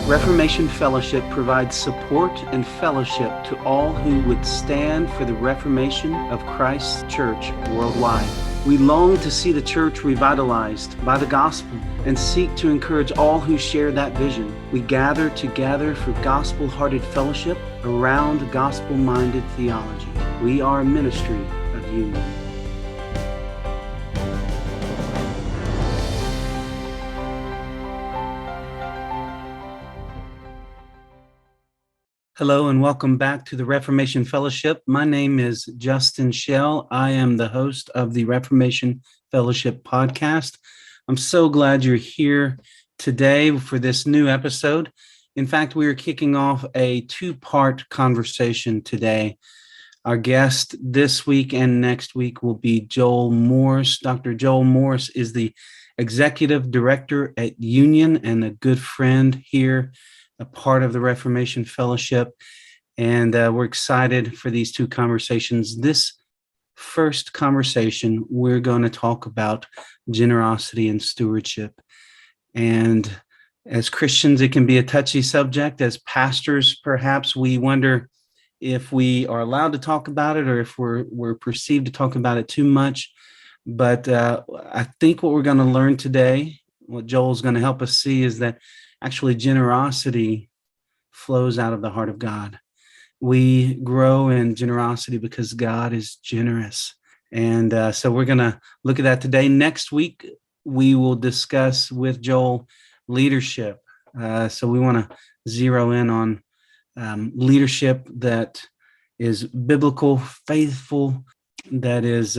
Reformation Fellowship provides support and fellowship to all who would stand for the reformation of Christ's church worldwide. We long to see the church revitalized by the gospel and seek to encourage all who share that vision. We gather together for gospel-hearted fellowship around gospel-minded theology. We are a ministry of union. Hello and welcome back to the Reformation Fellowship. My name is Justin Schell. I am the host of the Reformation Fellowship Podcast. I'm so glad you're here today for this new episode. In fact, we are kicking off a two-part conversation today. Our guest this week and next week will be Joel Morse. Dr. Joel Morse is the Executive Director at Union and a good friend here, a part of the Reformation Fellowship, and we're excited for these two conversations. This first conversation, we're going to talk about generosity and stewardship. And as Christians, it can be a touchy subject. As pastors, perhaps we wonder if we are allowed to talk about it or if we're perceived to talk about it too much. But I think what we're going to learn today, what Joel's going to help us see, is that actually, generosity flows out of the heart of God. We grow in generosity because God is generous. And so we're going to look at that today. Next week, we will discuss with Joel leadership. So we want to zero in on leadership that is biblical, faithful, that is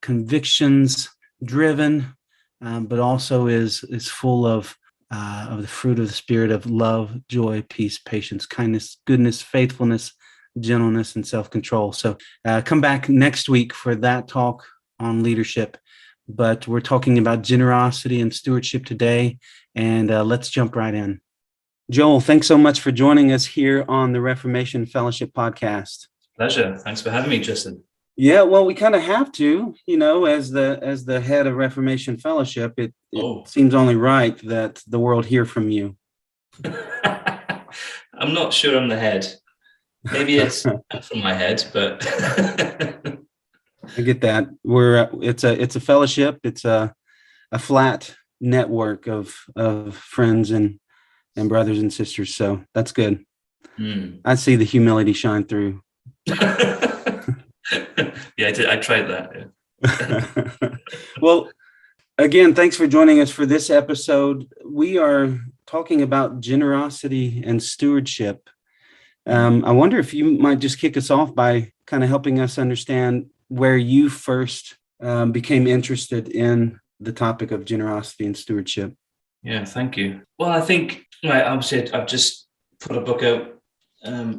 convictions driven, but also is full of the fruit of the Spirit of love, joy, peace, patience, kindness, goodness, faithfulness, gentleness, and self-control. So come back next week for that talk on leadership. But we're talking about generosity and stewardship today, and let's jump right in. Joel, thanks so much for joining us here on the Reformation Fellowship Podcast. Pleasure. Thanks for having me, Justin. Yeah, well, we kind of have to, as the head of Reformation Fellowship, it seems only right that the world hear from you. I'm not sure I'm the head. Maybe it's from my head, but I get that. It's a fellowship. It's a flat network of friends and brothers and sisters. So that's good. I see the humility shine through. Yeah, I tried that. Yeah. Well, again, thanks for joining us for this episode. We are talking about generosity and stewardship. I wonder if you might just kick us off by kind of helping us understand where you first became interested in the topic of generosity and stewardship. Yeah, thank you. Well, I think obviously I've just put a book out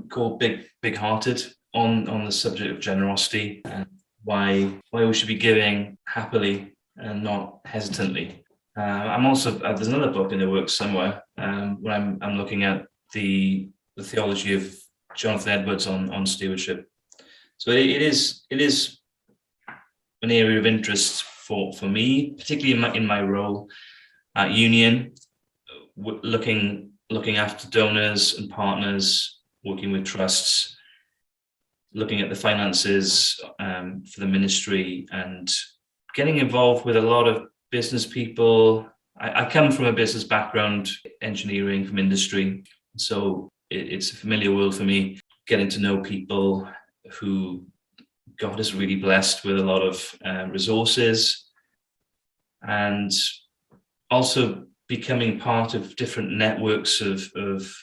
called Big Hearted on the subject of generosity and why we should be giving happily and not hesitantly. I'm also there's another book in the works somewhere where I'm looking at the theology of Jonathan Edwards on stewardship. So it is an area of interest for me, particularly in my role at Union, looking after donors and partners, working with trusts, looking at the finances for the ministry, and getting involved with a lot of business people. I come from a business background, engineering from industry, so it's a familiar world for me, getting to know people who God has really blessed with a lot of resources, and also becoming part of different networks of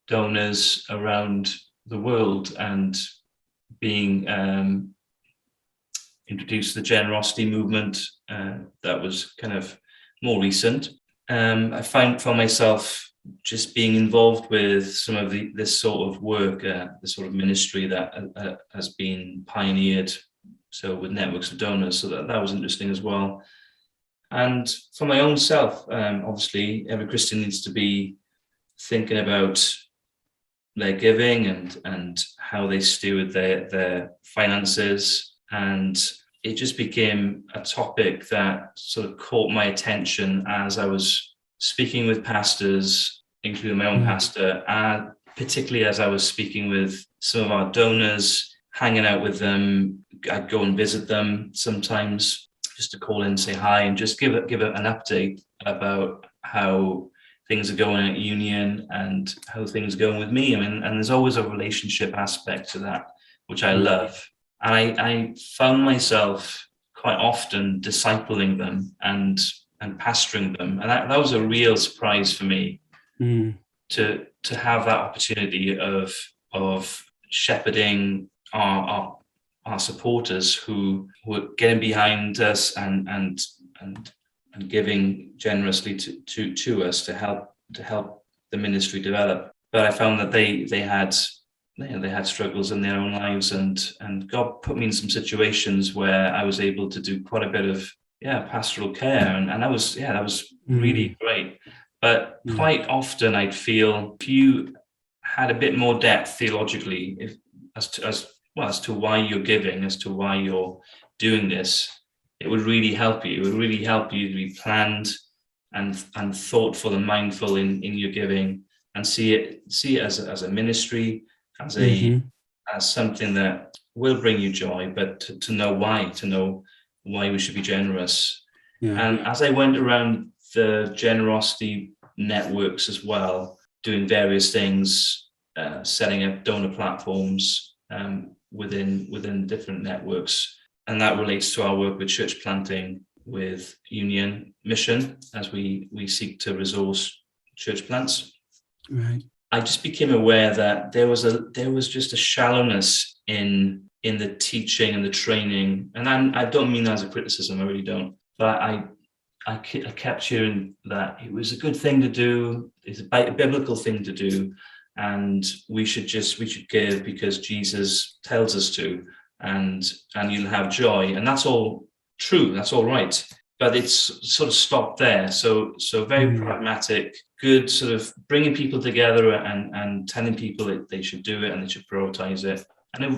donors around the world and being introduced to the generosity movement that was kind of more recent. I found myself just being involved with some of this sort of work, this sort of ministry that has been pioneered, so with networks of donors, so that was interesting as well. And for my own self, obviously every Christian needs to be thinking about their giving and how they steward their finances. And it just became a topic that sort of caught my attention as I was speaking with pastors including my own pastor, and particularly as I was speaking with some of our donors, hanging out with them. I'd go and visit them sometimes just to call in, say hi, and just give it an update about how things are going at Union and how things are going with me. I mean, and there's always a relationship aspect to that, which I love. And I found myself quite often discipling them and pastoring them. And that was a real surprise for me to have that opportunity of shepherding our supporters who were getting behind us and giving generously to us to help the ministry develop. But I found that they had struggles in their own lives, and God put me in some situations where I was able to do quite a bit of pastoral care, and that was really great. But quite often I'd feel if you had a bit more depth theologically, as to why you're giving, as to why you're doing this, it would really help you. It would really help you to be planned and thoughtful and mindful in your giving, and see it as a ministry, as something that will bring you joy, but to know why we should be generous. And as I went around the generosity networks as well, doing various things, setting up donor platforms within different networks, and that relates to our work with church planting with Union Mission as we seek to resource church plants. Right. I just became aware that there was just a shallowness in the teaching and the training, and I don't mean that as a criticism, I really don't. But I kept hearing that it was a good thing to do, it's a biblical thing to do, and we should give because Jesus tells us to, and you'll have joy, and that's all true, that's all right. But it's sort of stopped there. So very pragmatic, good, sort of bringing people together and telling people that they should do it and they should prioritize it.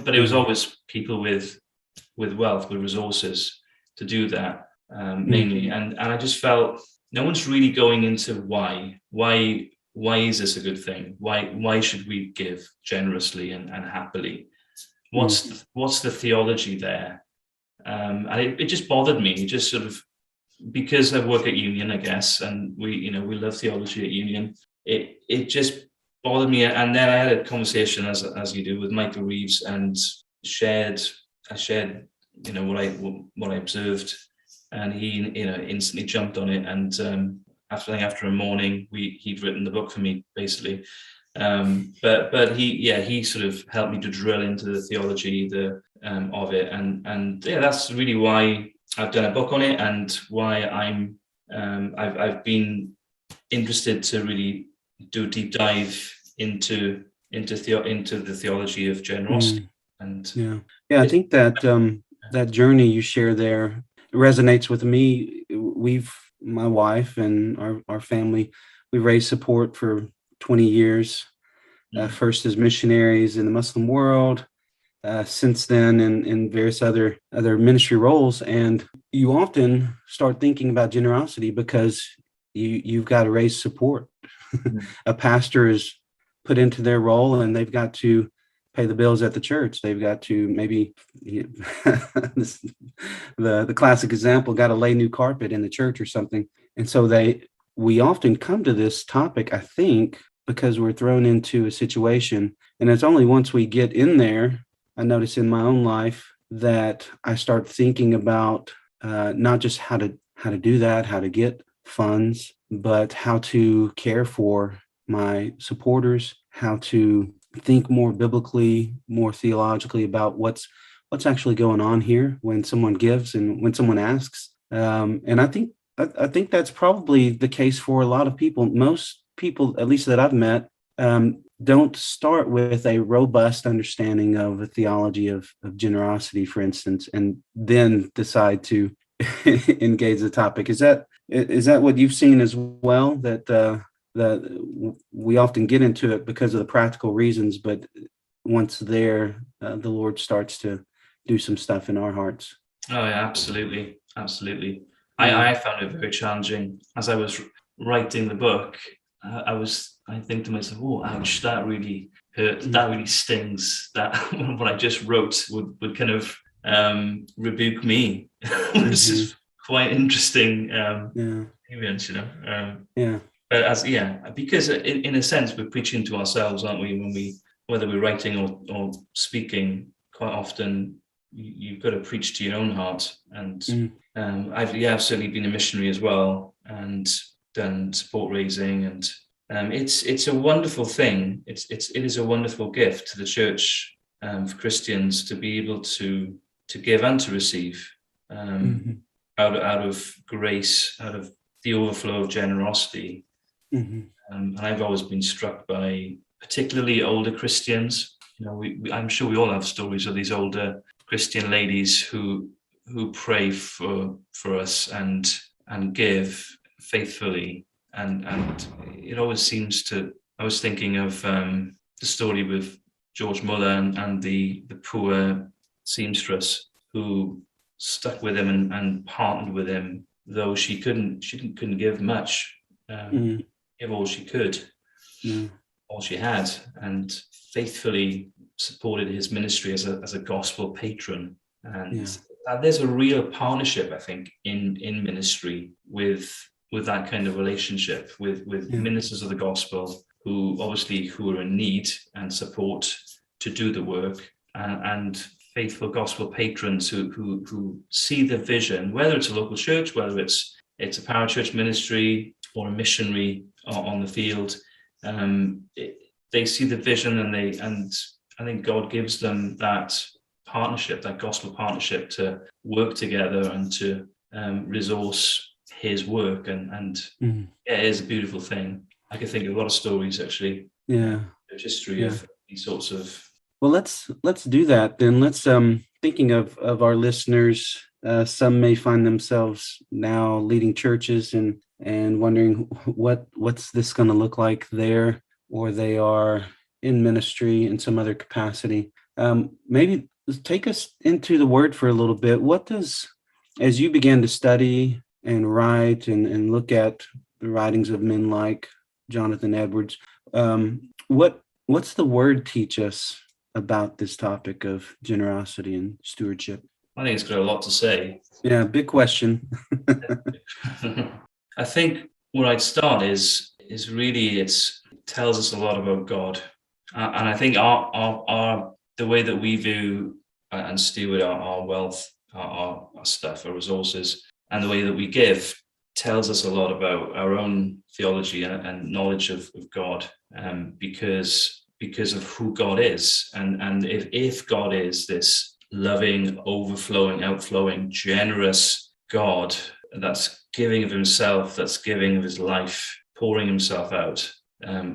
But it was always people with wealth, with resources to do that, mainly. And I just felt no one's really going into why is this a good thing? Why should we give generously and happily? What's the theology there? And it just bothered me. It just sort of, because I work at Union, I guess, and we love theology at Union. It just bothered me. And then I had a conversation, as you do, with Michael Reeves, and I shared what I observed, and he instantly jumped on it. And after a morning, he'd written the book for me, basically. But he sort of helped me to drill into the theology of it, and that's really why I've done a book on it, and why I've been interested to really do a deep dive into the theology of generosity. And I think that that journey you share there resonates with me. My wife and our family, we raised support for 20 years, first as missionaries in the Muslim world, since then in various other ministry roles. And you often start thinking about generosity because you've got to raise support. A pastor is put into their role, and they've got to pay the bills at the church. They've got to maybe the classic example, got to lay new carpet in the church or something. And so we often come to this topic, I think, because we're thrown into a situation. And it's only once we get in there, I notice in my own life, that I start thinking about not just how to do that, how to get funds, but how to care for my supporters, how to think more biblically, more theologically about what's actually going on here when someone gives and when someone asks. And I think that's probably the case for a lot of people. Most people, at least that I've met, don't start with a robust understanding of a theology of generosity, for instance, and then decide to engage the topic. Is that what you've seen as well? That we often get into it because of the practical reasons, but once there, the Lord starts to do some stuff in our hearts. Oh, yeah, absolutely. I found it very challenging as I was writing the book. I think to myself, oh, ouch, that really hurt. That really stings. That what I just wrote would kind of rebuke me, which is quite interesting experience, Yeah. But because in a sense we're preaching to ourselves, aren't we? Whether we're writing or speaking, quite often you've got to preach to your own heart. And I've certainly been a missionary as well, and done support raising, and it's a wonderful thing. It is a wonderful gift to the church, for Christians to be able to give and to receive, out of grace, out of the overflow of generosity. And I've always been struck by particularly older Christians. I'm sure we all have stories of these older Christian ladies who pray for us and give faithfully, and it always seems to. I was thinking of the story with George Muller and the poor seamstress who stuck with him and partnered with him, though she couldn't give much, give all she could, all she had, and faithfully supported his ministry as a gospel patron. And there's a real partnership, I think, in ministry with that kind of relationship with ministers of the gospel who are in need and support to do the work, and faithful gospel patrons who see the vision, whether it's a local church, whether it's a parachurch ministry or a missionary on the field. They see the vision, and I think God gives them that partnership, that gospel partnership, to work together and to resource his work, and it is a beautiful thing. I can think of a lot of stories, actually, history of these sorts of. Well, let's do that then. Let's thinking of our listeners. Some may find themselves now leading churches and wondering what's this going to look like there, or they are in ministry in some other capacity. Maybe take us into the Word for a little bit. What does, as you began to study and write and look at the writings of men like Jonathan Edwards, what's the Word teach us about this topic of generosity and stewardship? I think it's got a lot to say. Yeah, big question. I think where I'd start is really it tells us a lot about God, and I think our the way that we view and steward our wealth, our stuff, our resources, and the way that we give tells us a lot about our own theology and knowledge of God, because of who God is, and if God is this loving, overflowing, outflowing, generous God that's giving of himself, that's giving of his life, pouring himself out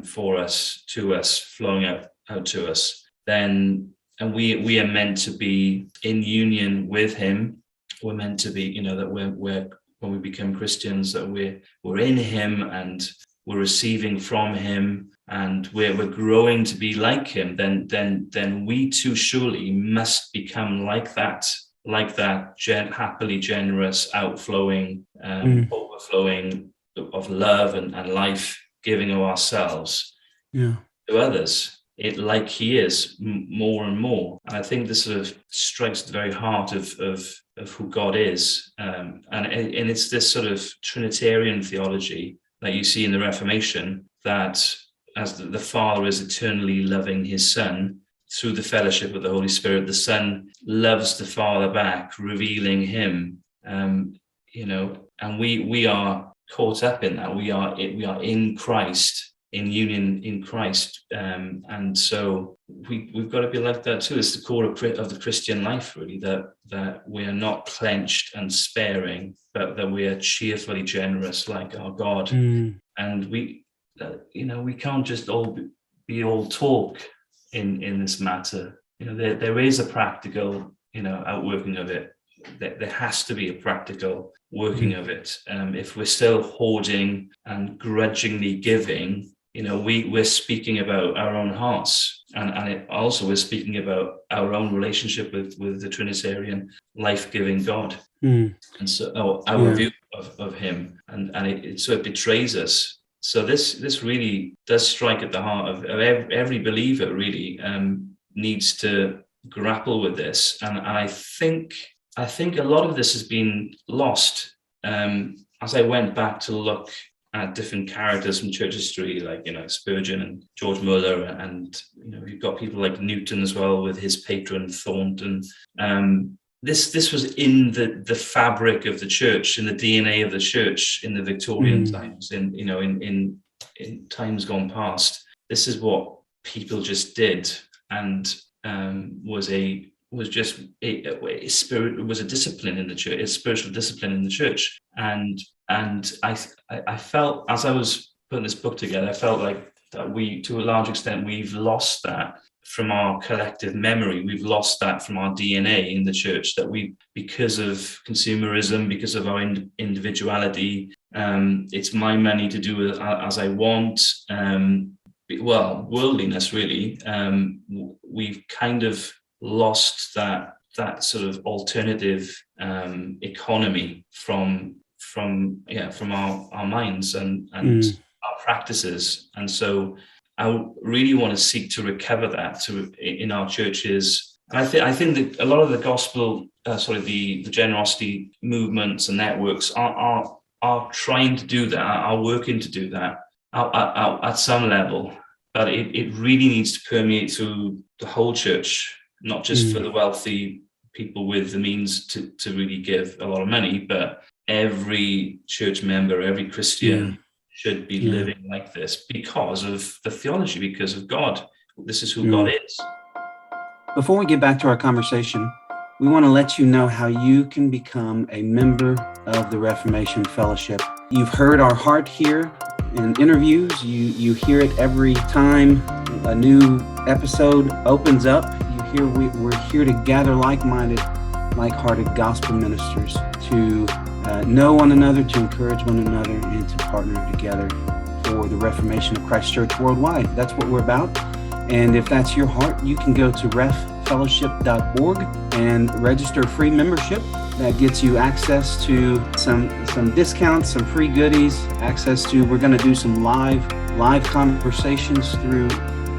for us, to us, flowing out to us, then, and we are meant to be in union with him. We're meant to be, that we're when we become Christians, that we're in him and we're receiving from him, and we're growing to be like him. Then we too surely must become like that happily generous, outflowing, overflowing of love and life, giving of ourselves to others, like he is more and more. And I think this sort of strikes the very heart of who God is, and it's this sort of Trinitarian theology that you see in the Reformation, that as the Father is eternally loving his Son through the fellowship of the Holy Spirit, the Son loves the Father back, revealing him. And we are caught up in that. We are in Christ, in union in Christ, and so we've got to be like that too. It's the core of the Christian life, really, that we are not clenched and sparing, but that we are cheerfully generous, like our God. And we can't just all be all talk in this matter. There is a practical outworking of it. There has to be a practical working of it. If we're still hoarding and grudgingly giving, we're speaking about our own hearts, and it also we're speaking about our own relationship with the Trinitarian life-giving God, and so our view of him, and it betrays us So this really does strike at the heart of every believer. Really needs to grapple with this, and I think a lot of this has been lost. As I went back to look at different characters from church history, like Spurgeon and George Muller, and you've got people like Newton as well with his patron Thornton. This was in the fabric of the church, in the DNA of the church in the Victorian times, in times gone past. This is what people just did, and was a discipline in the church, a spiritual discipline in the church. And I felt, as I was putting this book together, I felt like that we, to a large extent, we've lost that from our collective memory. We've lost that from our DNA in the church, that because of consumerism, because of our individuality, it's my money to do as I want. Worldliness, really. We've kind of lost that sort of alternative economy from our minds and our practices. And so I really want to seek to recover that in our churches. And I think that a lot of the gospel, the generosity movements and networks are trying to do that, are working to do that at some level. But it really needs to permeate through the whole church, not just for the wealthy people with the means to really give a lot of money, but every church member, every Christian should be living like this because of the theology, because of God. This is who God is. Before we get back to our conversation, we want to let you know how you can become a member of the Reformation Fellowship. You've heard our heart here in interviews. You hear it every time a new episode opens up. You hear we're here to gather like-minded, like-hearted gospel ministers to know one another, to encourage one another, and to partner together for the Reformation of Christ Church worldwide. That's what we're about. And if that's your heart, you can go to reffellowship.org and register a free membership that gets you access to some discounts, some free goodies, we're going to do some live conversations through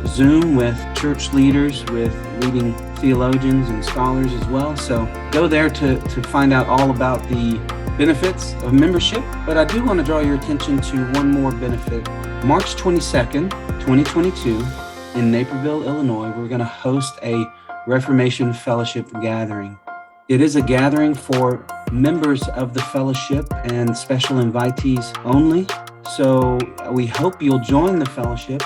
Zoom with church leaders, with leading theologians and scholars as well. So go there to find out all about the benefits of membership. But I do want to draw your attention to one more benefit. March 22nd, 2022, in Naperville, Illinois, we're going to host a Reformation Fellowship gathering. It is a gathering for members of the fellowship and special invitees only. So we hope you'll join the fellowship,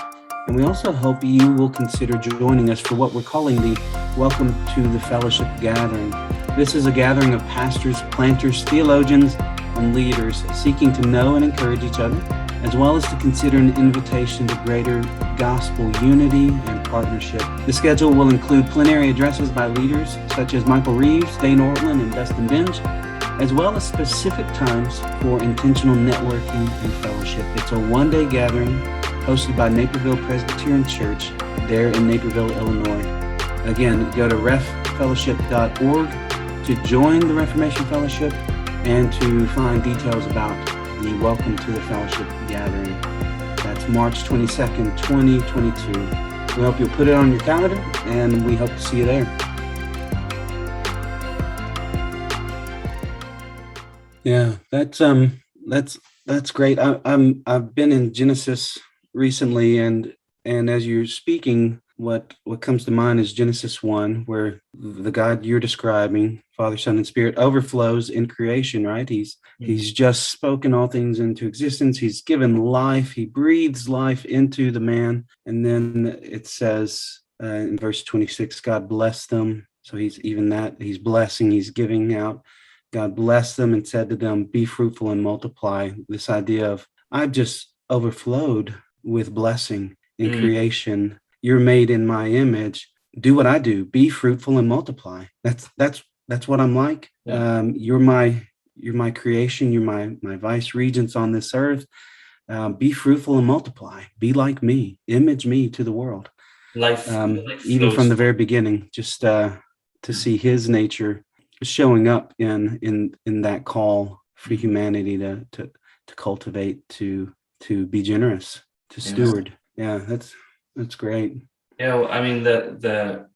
and we also hope you will consider joining us for what we're calling the Welcome to the Fellowship gathering. This is a gathering of pastors, planters, theologians, and leaders seeking to know and encourage each other, as well as to consider an invitation to greater gospel unity and partnership. The schedule will include plenary addresses by leaders such as Michael Reeves, Dane Ortland, and Dustin Benge, as well as specific times for intentional networking and fellowship. It's a one-day gathering hosted by Naperville Presbyterian Church there in Naperville, Illinois. Again, go to reffellowship.org to join the Reformation Fellowship and to find details about the Welcome to the Fellowship gathering. That's March 22nd, 2022. We hope you'll put it on your calendar, and we hope to see you there. Yeah, that's great. I've been in Genesis recently, and as you're speaking, what comes to mind is Genesis 1, where the God you're describing, Father, Son, and Spirit, overflows in creation, right? He's just spoken all things into existence. He's given life. He breathes life into the man. And then it says in verse 26, God blessed them. So he's blessing, he's giving out. God blessed them and said to them, be fruitful and multiply. This idea of, I've just overflowed with blessing in creation. You're made in my image. Do what I do. Be fruitful and multiply. That's what I'm like. Yeah. You're my creation. You're my vice regents on this earth. Be fruitful and multiply. Be like me. Image me to the world. Life even from the very beginning, just to see his nature showing up in that call for humanity to cultivate, to to be generous, to steward. Yeah, that's great. Yeah, well, I mean, the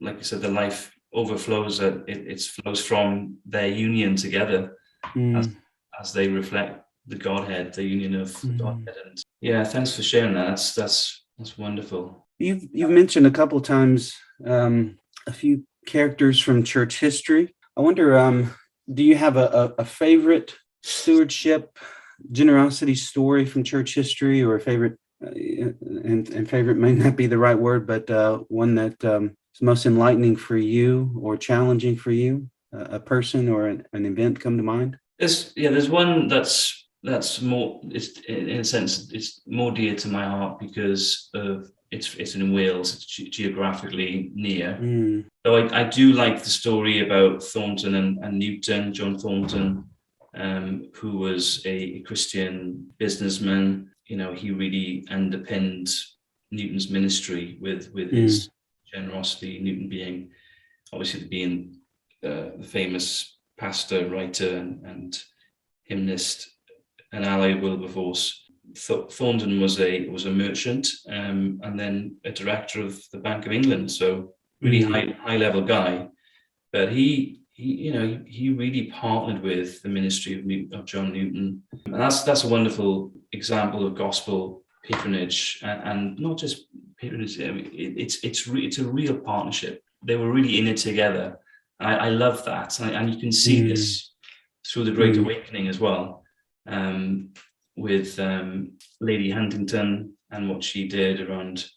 like you said, the life overflows. It flows from their union together as they reflect the Godhead, the union of Godhead. And yeah, thanks for sharing that. That's wonderful. You've mentioned a couple times a few characters from church history. I wonder, do you have a favorite stewardship, generosity story from church history, or a favorite? And favorite may not be the right word, but one that is most enlightening for you or challenging for you, a person or an event come to mind? There's one that's more, it's in a sense, it's more dear to my heart because of it's in Wales, it's geographically near. Though I do like the story about Thornton and Newton, John Thornton, who was a Christian businessman. You know, he really underpinned Newton's ministry with his generosity. Newton being the famous pastor, writer, and hymnist, an ally of Wilberforce. Thornton was a merchant, and then a director of the Bank of England. So really high level guy, but he really partnered with the ministry of John Newton, and that's a wonderful example of gospel patronage, and not just patronage. I mean, it's a real partnership. They were really in it together. I love that, and you can see this through the Great Awakening as well, with Lady Huntington and what she did around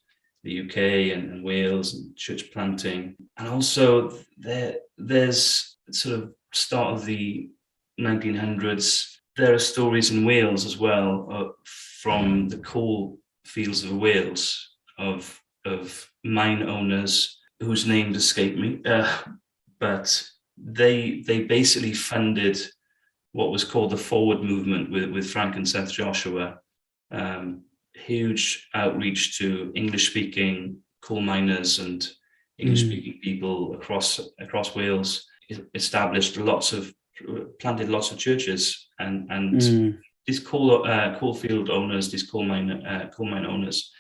the UK and Wales and church planting. And also there's sort of start of the 1900s, there are stories in Wales as well from the coal fields of Wales of mine owners whose names escape me, but they basically funded what was called the Forward Movement with Frank and Seth Joshua. Huge outreach to English-speaking coal miners and English-speaking people across Wales. Planted lots of churches, and these coal field owners, these coal mine owners,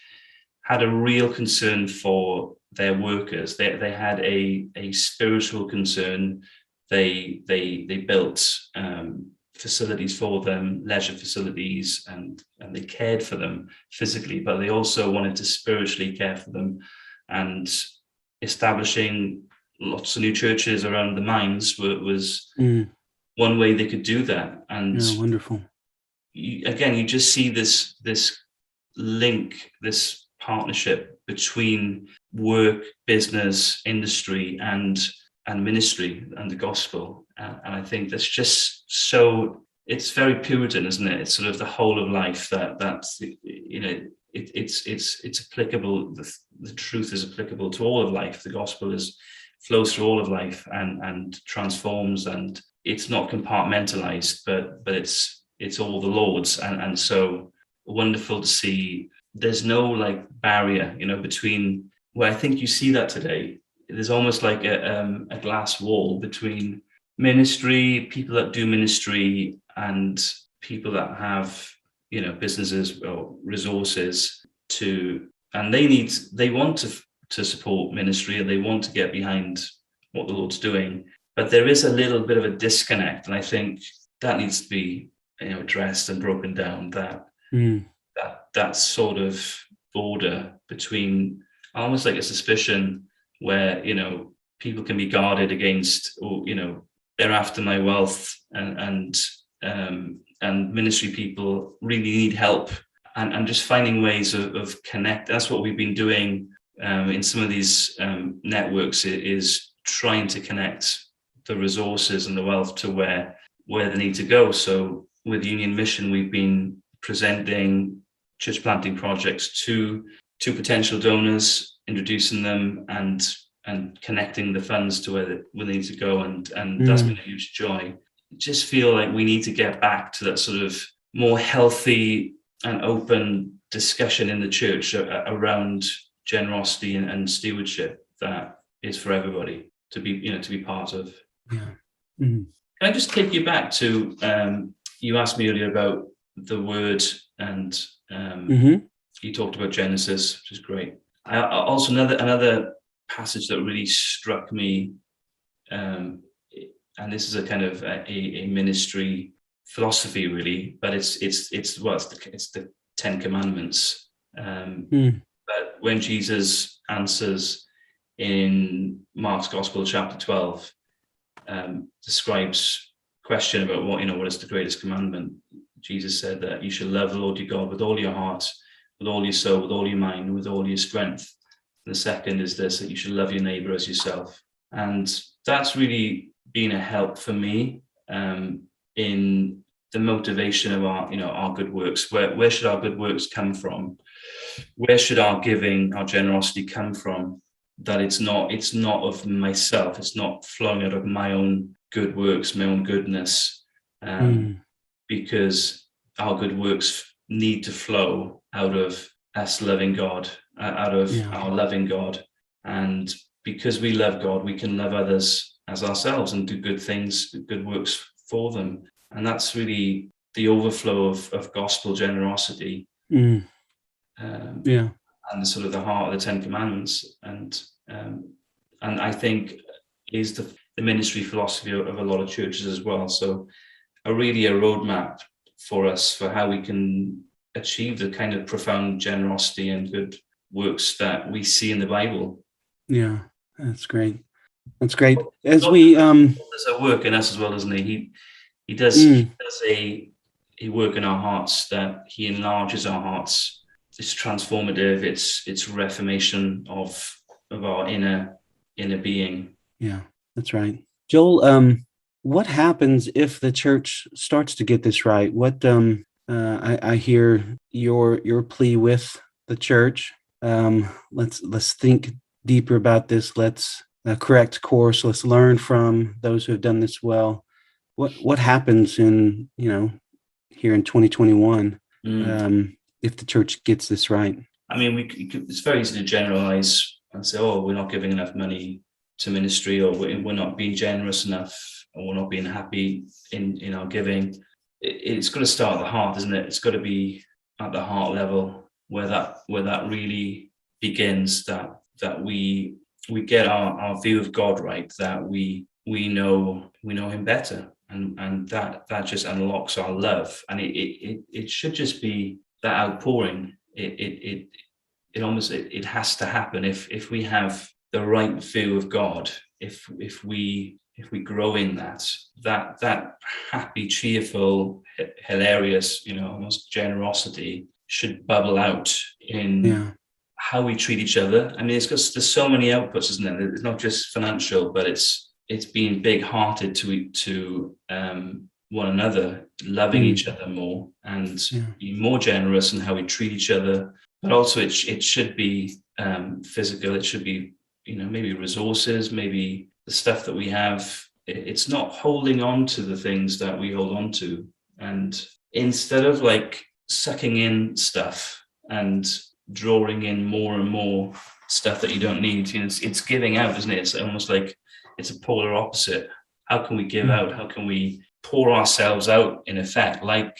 had a real concern for their workers. They had a spiritual concern. They built facilities for them, leisure facilities, and they cared for them physically, but they also wanted to spiritually care for them. And establishing lots of new churches around the mines was one way they could do that. And wonderful. You just see this link, this partnership between work, business, industry, and ministry and the gospel. And I think that's just so, it's very Puritan, isn't it? It's sort of the whole of life that's, you know, it's applicable. The truth is applicable to all of life. The gospel flows through all of life and transforms, and it's not compartmentalized, but it's all the Lord's. And so wonderful to see there's no like barrier, you know, between where I think you see that today. There's almost like a glass wall between ministry, people that do ministry, and people that have, you know, businesses or resources and they want to support ministry, and they want to get behind what the Lord's doing. But there is a little bit of a disconnect, and I think that needs to be, you know, addressed and broken down. That sort of border between, almost like a suspicion where, you know, people can be guarded against, or, you know, they're after my wealth, and ministry people really need help, and just finding ways of connect. That's what we've been doing in some of these networks, is trying to connect the resources and the wealth to where they need to go. So with Union Mission, we've been presenting church planting projects to potential donors, introducing them and connecting the funds to where they need to go, and that's been a huge joy. Just feel like we need to get back to that sort of more healthy and open discussion in the church around generosity and stewardship that is for everybody to be part of. Yeah. Mm-hmm. Can I just take you back to you asked me earlier about the word and Mm-hmm. you talked about Genesis, which is great. Also another passage that really struck me, and this is a kind of a ministry philosophy, really, but it's the Ten Commandments. But when Jesus answers in Mark's Gospel, chapter 12, describes question about what is the greatest commandment. Jesus said that you should love the Lord your God with all your heart, with all your soul, with all your mind, and with all your strength. And the second is this, that you should love your neighbor as yourself. And that's really been a help for me in the motivation of our good works. Where should our good works come from? Where should our giving, our generosity come from? That it's not of myself. It's not flowing out of my own good works, my own goodness, because our good works need to flow out of us loving God, out of our loving God. And because we love God, we can love others as ourselves and do good things, good works for them. And that's really the overflow of gospel generosity. And sort of the heart of the Ten Commandments, and I think is the ministry philosophy of a lot of churches as well. So a roadmap for us for how we can achieve the kind of profound generosity and good works that we see in the Bible. Yeah, that's great. That's great. As we there's a work in us as well, doesn't he? He does a work in our hearts, that he enlarges our hearts. It's transformative. It's reformation of our inner being. Yeah, that's right. Joel, what happens if the church starts to get this right? What I hear your plea with the church. Let's think deeper about this. Let's correct course. Let's learn from those who have done this well. What happens in here in 2021 if the church gets this right? I mean, it's very easy to generalize and say, "Oh, we're not giving enough money to ministry, or we're not being generous enough, or we're not being happy in our giving." It's got to start at the heart, isn't it? It's got to be at the heart level where that really begins. That we get our view of God right. That we know him better, and that just unlocks our love. And it should just be that outpouring. It has to happen if we have the right view of God. If we grow in that happy, cheerful, hilarious, almost generosity should bubble out in how we treat each other. I mean, there's so many outputs, isn't it? It's not just financial, but it's being big-hearted to one another, loving each other more, and being more generous in how we treat each other. But also, it should be physical. It should be, maybe resources, maybe the stuff that we have. It's not holding on to the things that we hold on to. And instead of like sucking in stuff and drawing in more and more stuff that you don't need, it's giving out, isn't it? It's almost like it's a polar opposite. How can we give out? How can we pour ourselves out, in effect, like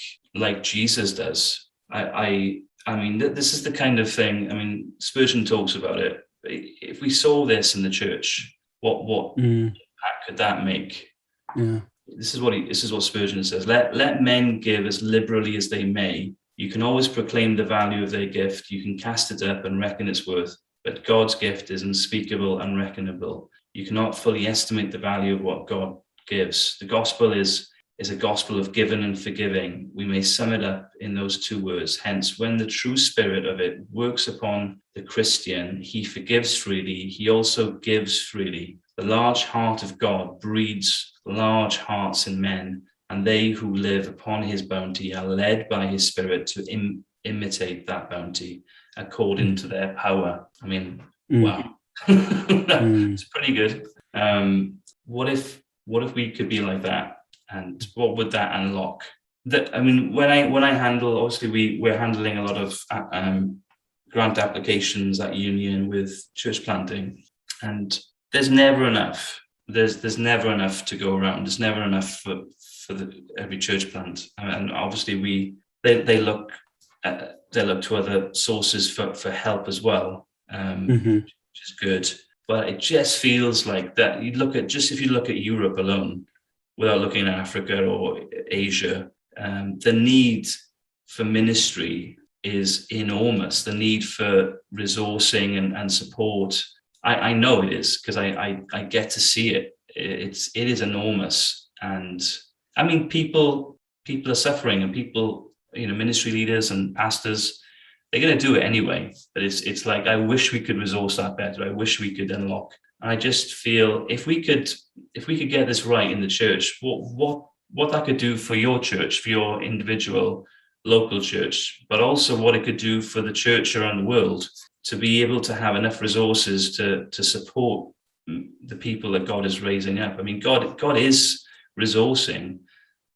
Jesus does? I mean, this is the kind of thing. I mean, Spurgeon talks about it. If we saw this in the church, what impact could that make? Yeah. This is what Spurgeon says. Let men give as liberally as they may. You can always proclaim the value of their gift. You can cast it up and reckon its worth. But God's gift is unspeakable, unreckonable. You cannot fully estimate the value of what God gives. The gospel is a gospel of giving and forgiving. We may sum it up in those two words. Hence, when the true spirit of it works upon the Christian, he forgives freely. He also gives freely. The large heart of God breeds large hearts in men, and they who live upon his bounty are led by his spirit to imitate that bounty according to their power. I mean, wow. It's pretty good. What if we could be like that? And what would that unlock? I mean, when I handle, obviously we're handling a lot of grant applications at Union with church planting, and there's never enough. There's never enough to go around. There's never enough for every church plant, and obviously they look they look to other sources for help as well, which is good. But it just feels like that. If you look at Europe alone, without looking at Africa or Asia, the need for ministry is enormous. The need for resourcing and support, I know it is, because I get to see it. It is enormous. And I mean, people are suffering, and people, ministry leaders and pastors, they're going to do it anyway. But it's like, I wish we could resource that better. I wish we could unlock. And I just feel if we could get this right in the church, what that could do for your church, for your individual local church, but also what it could do for the church around the world, to be able to have enough resources to support the people that God is raising up. I mean, God is resourcing.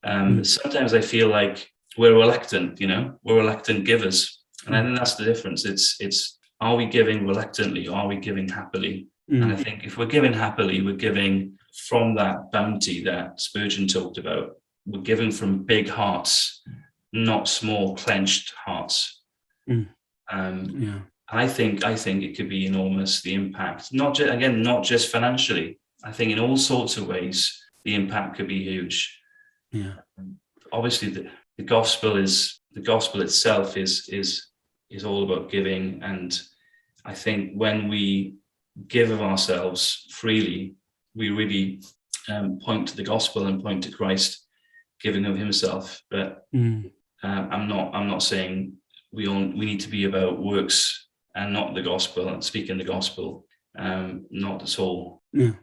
Sometimes I feel like we're reluctant givers. And I think that's the difference. It's are we giving reluctantly, or are we giving happily? And I think if we're giving happily, we're giving from that bounty that Spurgeon talked about. We're giving from big hearts, not small clenched hearts. I think it could be enormous, the impact. Not just financially. I think in all sorts of ways, the impact could be huge. Yeah. Obviously, the gospel itself is all about giving, and I think when we give of ourselves freely, we really point to the gospel and point to Christ giving of himself. But I'm not saying we need to be about works and not the gospel and speaking the gospel. Not at all. Yeah.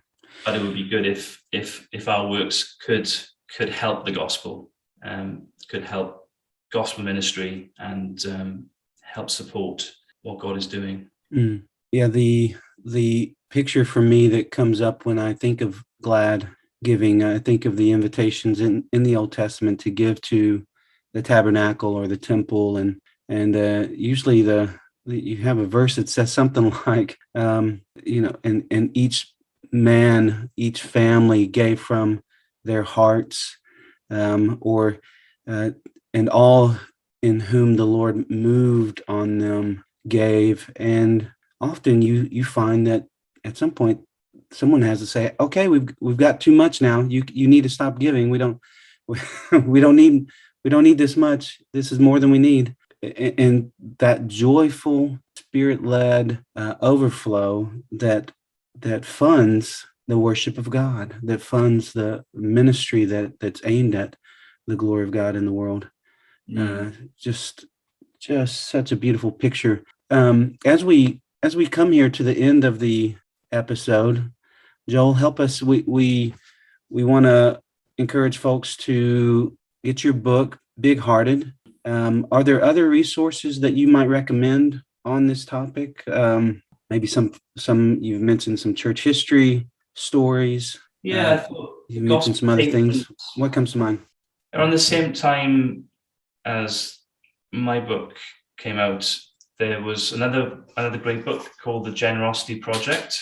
But it would be good if our works could help the gospel, could help gospel ministry, and help support what God is doing. Yeah, the picture for me that comes up when I think of glad giving, I think of the invitations in the Old Testament to give to the tabernacle or the temple, and usually you have a verse that says something like, and each man, each family gave from their hearts, and all in whom the Lord moved on them gave. And often you find that at some point someone has to say, okay, we've got too much now. You need to stop giving. We don't need this much. This is more than we need. And that joyful, spirit-led overflow that funds the worship of God, that funds the ministry that's aimed at the glory of God in the world. Just such a beautiful picture. As we come here to the end of the episode, Joel, help us. We want to encourage folks to get your book, Big Hearted. Are there other resources that you might recommend on this topic? Maybe some you've mentioned some church history stories. Yeah, you mentioned some other things. What comes to mind? Around the same time as my book came out, there was another great book called The Generosity Project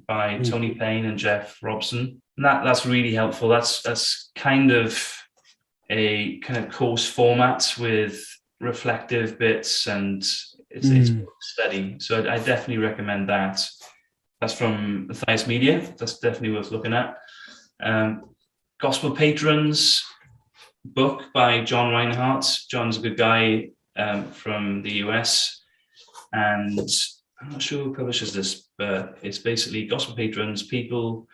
by Tony Payne and Jeff Robson. And that's really helpful. That's kind of a course format with reflective bits, and it's study. So I definitely recommend that. That's from Matthias Media. That's definitely worth looking at. Gospel Patrons book by John Reinhardt. John's a good guy from the US, and I'm not sure who publishes this, but it's basically Gospel Patrons, people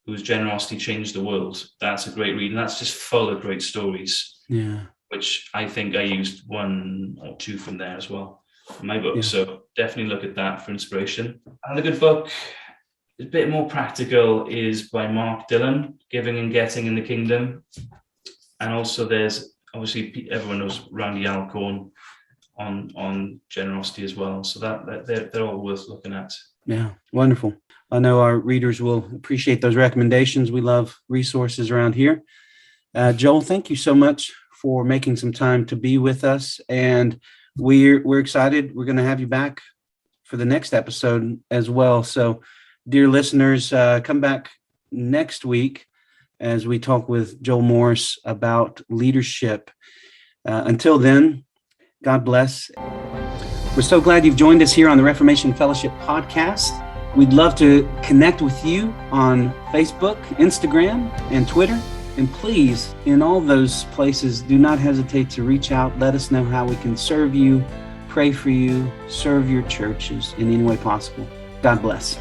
whose generosity changed the world. That's a great read, and that's just full of great stories. Yeah, which I think I used one or two from there as well in my book. Yeah. So definitely look at that for inspiration. Another good book, a bit more practical, is by Mark Dillon, Giving and Getting in the Kingdom. And also there's, obviously, everyone knows Randy Alcorn on generosity as well. So that they're all worth looking at. Yeah, wonderful. I know our readers will appreciate those recommendations. We love resources around here. Joel, thank you so much for making some time to be with us. And we're excited. We're going to have you back for the next episode as well. So, dear listeners, come back next week as we talk with Joel Morris about leadership. Until then, God bless. We're so glad you've joined us here on the Reformation Fellowship Podcast. We'd love to connect with you on Facebook, Instagram, and Twitter. And please, in all those places, do not hesitate to reach out. Let us know how we can serve you, pray for you, serve your churches in any way possible. God bless.